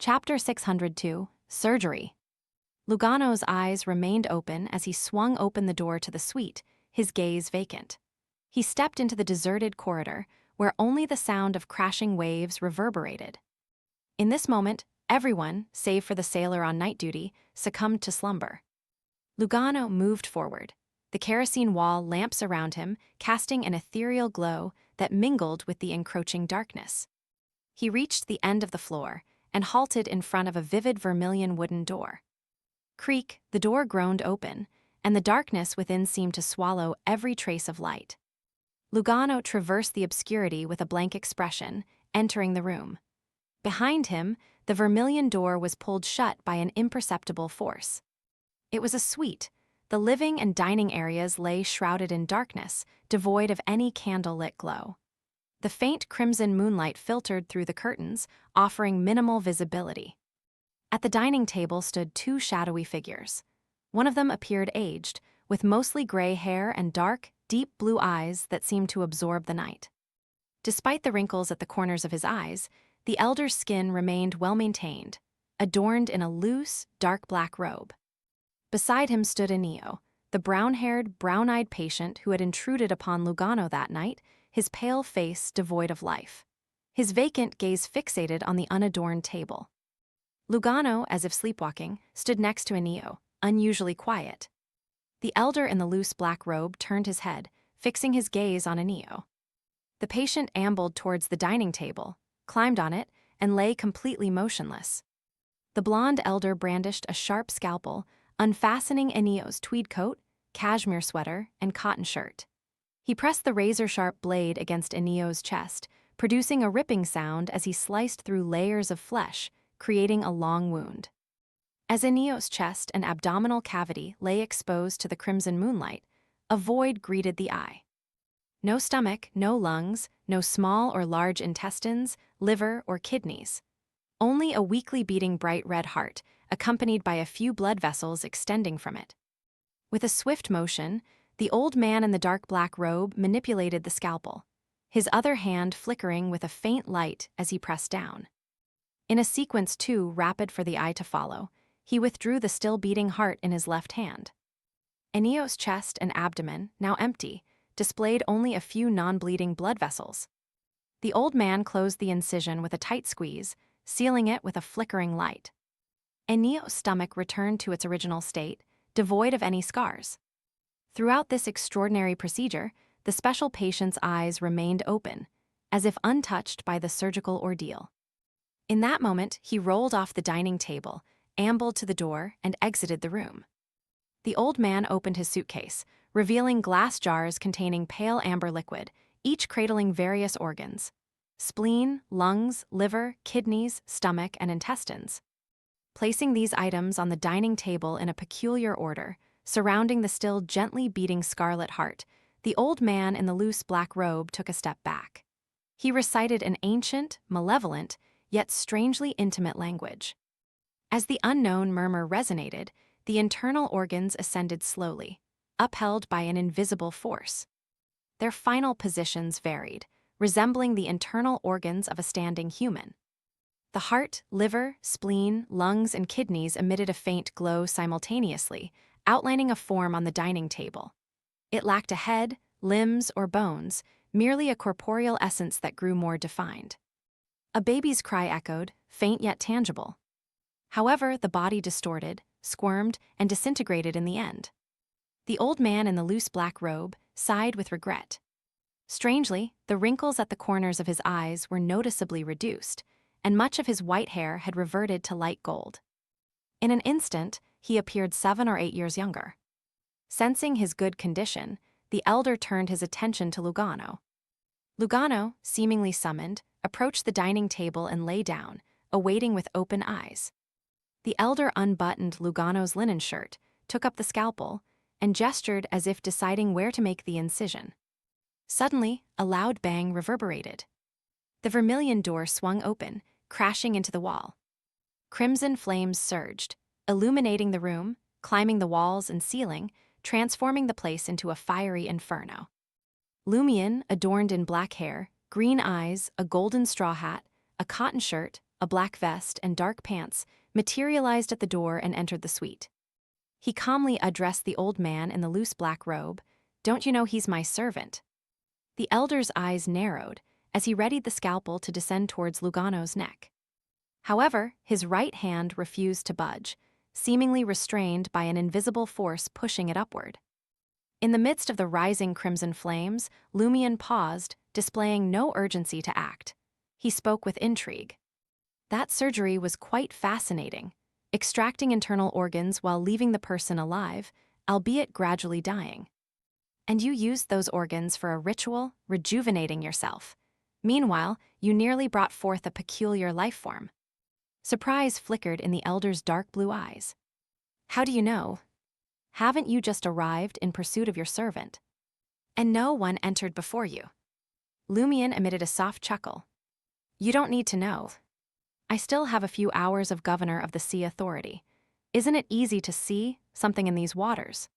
Chapter 602, Surgery. Lugano's eyes remained open as he swung open the door to the suite, his gaze vacant. He stepped into the deserted corridor, where only the sound of crashing waves reverberated. In this moment, everyone, save for the sailor on night duty, succumbed to slumber. Lugano moved forward, the kerosene wall lamps around him casting an ethereal glow that mingled with the encroaching darkness. He reached the end of the floor and halted in front of a vivid vermilion wooden door. Creak, the door groaned open, and the darkness within seemed to swallow every trace of light. Lugano traversed the obscurity with a blank expression, entering the room. Behind him, the vermilion door was pulled shut by an imperceptible force. It was a suite. The living and dining areas lay shrouded in darkness, devoid of any candle-lit glow. The faint crimson moonlight filtered through the curtains, offering minimal visibility. At the dining table stood two shadowy figures. One of them appeared aged, with mostly gray hair and dark, deep blue eyes that seemed to absorb the night. Despite the wrinkles at the corners of his eyes, the elder's skin remained well-maintained, adorned in a loose, dark black robe. Beside him stood Enio, the brown-haired, brown-eyed patient who had intruded upon Lugano that night, his pale face devoid of life. His vacant gaze fixated on the unadorned table. Lugano, as if sleepwalking, stood next to Enio, unusually quiet. The elder in the loose black robe turned his head, fixing his gaze on Enio. The patient ambled towards the dining table, climbed on it, and lay completely motionless. The blonde elder brandished a sharp scalpel, unfastening Enio's tweed coat, cashmere sweater, and cotton shirt. He pressed the razor-sharp blade against Enio's chest, producing a ripping sound as he sliced through layers of flesh, creating a long wound. As Enio's chest and abdominal cavity lay exposed to the crimson moonlight, a void greeted the eye. No stomach, no lungs, no small or large intestines, liver, or kidneys. Only a weakly beating bright red heart, accompanied by a few blood vessels extending from it. With a swift motion, the old man in the dark black robe manipulated the scalpel, his other hand flickering with a faint light as he pressed down. In a sequence too rapid for the eye to follow, he withdrew the still beating heart in his left hand. Enio's chest and abdomen, now empty, displayed only a few non-bleeding blood vessels. The old man closed the incision with a tight squeeze, sealing it with a flickering light. Enio's stomach returned to its original state, devoid of any scars. Throughout this extraordinary procedure, the special patient's eyes remained open, as if untouched by the surgical ordeal. In that moment, he rolled off the dining table, ambled to the door, and exited the room. The old man opened his suitcase, revealing glass jars containing pale amber liquid, each cradling various organs: spleen, lungs, liver, kidneys, stomach, and intestines. Placing these items on the dining table in a peculiar order, surrounding the still gently beating scarlet heart, the old man in the loose black robe took a step back. He recited an ancient, malevolent, yet strangely intimate language. As the unknown murmur resonated, the internal organs ascended slowly, upheld by an invisible force. Their final positions varied, resembling the internal organs of a standing human. The heart, liver, spleen, lungs, and kidneys emitted a faint glow simultaneously, outlining a form on the dining table. It lacked a head, limbs, or bones, merely a corporeal essence that grew more defined. A baby's cry echoed, faint yet tangible. However, the body distorted, squirmed, and disintegrated in the end. The old man in the loose black robe sighed with regret. Strangely, the wrinkles at the corners of his eyes were noticeably reduced, and much of his white hair had reverted to light gold. In an instant, he appeared 7 or 8 years younger. Sensing his good condition, the elder turned his attention to Lugano. Lugano, seemingly summoned, approached the dining table and lay down, awaiting with open eyes. The elder unbuttoned Lugano's linen shirt, took up the scalpel, and gestured as if deciding where to make the incision. Suddenly, a loud bang reverberated. The vermilion door swung open, crashing into the wall. Crimson flames surged, illuminating the room, climbing the walls and ceiling, transforming the place into a fiery inferno. Lumion, adorned in black hair, green eyes, a golden straw hat, a cotton shirt, a black vest, and dark pants, materialized at the door and entered the suite. He calmly addressed the old man in the loose black robe. "Don't you know he's my servant?" The elder's eyes narrowed as he readied the scalpel to descend towards Lugano's neck. However, his right hand refused to budge, seemingly restrained by an invisible force pushing it upward. In the midst of the rising crimson flames, Lumion paused, displaying no urgency to act. He spoke with intrigue. "That surgery was quite fascinating, extracting internal organs while leaving the person alive, albeit gradually dying. And you used those organs for a ritual, rejuvenating yourself. Meanwhile, you nearly brought forth a peculiar life form." Surprise flickered in the elder's dark blue eyes. "How do you know? Haven't you just arrived in pursuit of your servant? And no one entered before you?" Lumion emitted a soft chuckle. "You don't need to know. I still have a few hours of governor of the sea authority. Isn't it easy to see something in these waters?"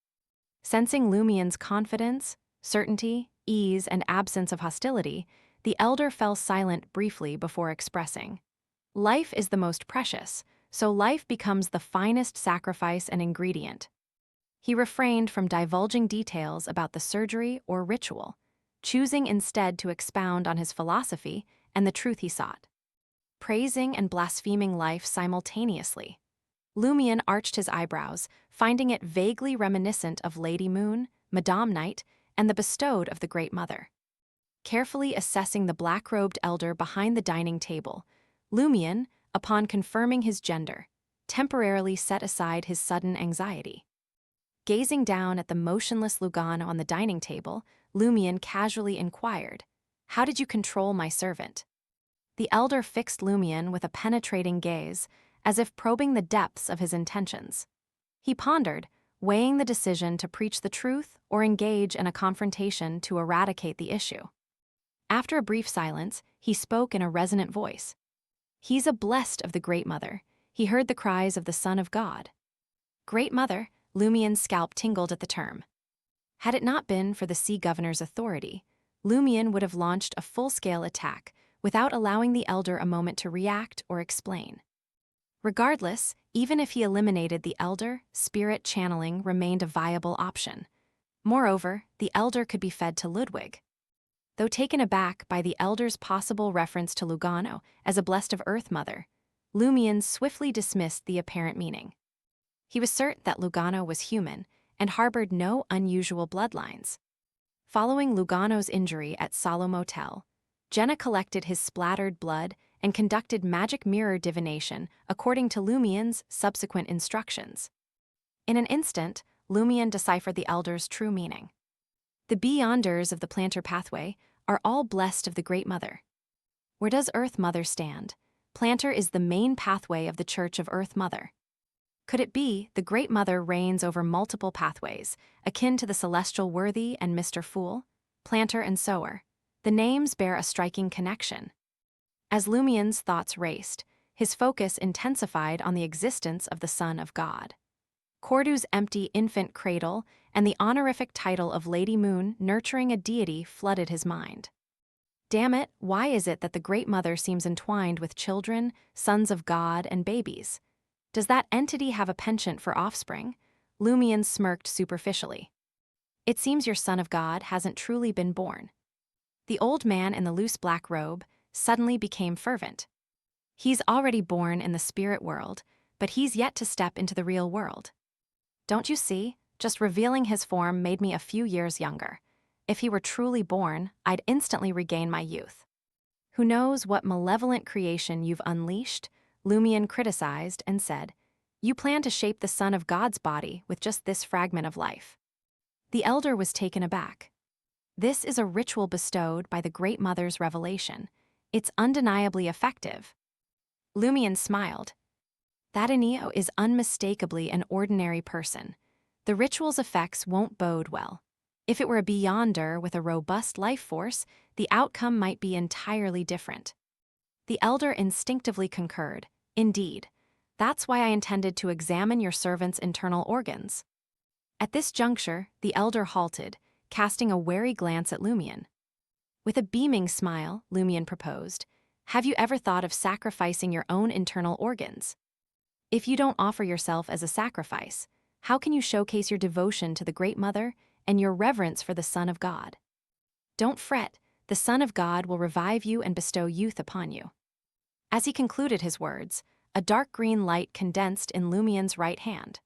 Sensing Lumion's confidence, certainty, ease, and absence of hostility, the elder fell silent briefly before expressing, "Life is the most precious, so life becomes the finest sacrifice and ingredient." He refrained from divulging details about the surgery or ritual, choosing instead to expound on his philosophy and the truth he sought. Praising and blaspheming life simultaneously. Lumion arched his eyebrows, finding it vaguely reminiscent of Lady Moon, Madame Night, and the bestowed of the Great Mother. Carefully assessing the black-robed elder behind the dining table, Lumion, upon confirming his gender, temporarily set aside his sudden anxiety. Gazing down at the motionless Lugano on the dining table, Lumion casually inquired, "How did you control my servant?" The elder fixed Lumion with a penetrating gaze, as if probing the depths of his intentions. He pondered, weighing the decision to preach the truth or engage in a confrontation to eradicate the issue. After a brief silence, he spoke in a resonant voice. "He's a blessed of the Great Mother. He heard the cries of the Son of God." Great Mother, Lumion's scalp tingled at the term. Had it not been for the sea governor's authority, Lumion would have launched a full-scale attack without allowing the elder a moment to react or explain. Regardless, even if he eliminated the elder, spirit channeling remained a viable option. Moreover, the elder could be fed to Ludwig. Though taken aback by the elder's possible reference to Lugano as a blessed of Earth Mother, Lumion swiftly dismissed the apparent meaning. He was certain that Lugano was human and harbored no unusual bloodlines. Following Lugano's injury at Salo Motel, Jenna collected his splattered blood and conducted magic mirror divination according to Lumion's subsequent instructions. In an instant, Lumion deciphered the elder's true meaning. The Beyonders of the Planter pathway are all blessed of the Great Mother. Where does Earth Mother stand? Planter is the main pathway of the Church of Earth Mother. Could it be the Great Mother reigns over multiple pathways, akin to the Celestial Worthy and Mr. Fool, Planter and Sower? The names bear a striking connection. As Lumion's thoughts raced, his focus intensified on the existence of the Son of God. Cordu's empty infant cradle and the honorific title of Lady Moon nurturing a deity flooded his mind. Damn it, why is it that the Great Mother seems entwined with children, sons of God, and babies? Does that entity have a penchant for offspring? Lumion smirked superficially. It seems your Son of God hasn't truly been born. The old man in the loose black robe suddenly became fervent. He's already born in the spirit world, but he's yet to step into the real world. Don't you see? Just revealing his form made me a few years younger. If he were truly born, I'd instantly regain my youth. Who knows what malevolent creation you've unleashed? Lumion criticized and said, "You plan to shape the Son of God's body with just this fragment of life." The elder was taken aback. This is a ritual bestowed by the Great Mother's revelation. It's undeniably effective. Lumion smiled. That Enio is unmistakably an ordinary person. The ritual's effects won't bode well. If it were a Beyonder with a robust life force, the outcome might be entirely different. The elder instinctively concurred. Indeed, that's why I intended to examine your servant's internal organs. At this juncture, the elder halted, casting a wary glance at Lumion. With a beaming smile, Lumion proposed, Have you ever thought of sacrificing your own internal organs? If you don't offer yourself as a sacrifice, how can you showcase your devotion to the Great Mother and your reverence for the Son of God? Don't fret, the Son of God will revive you and bestow youth upon you. As he concluded his words, a dark green light condensed in Lumien's right hand.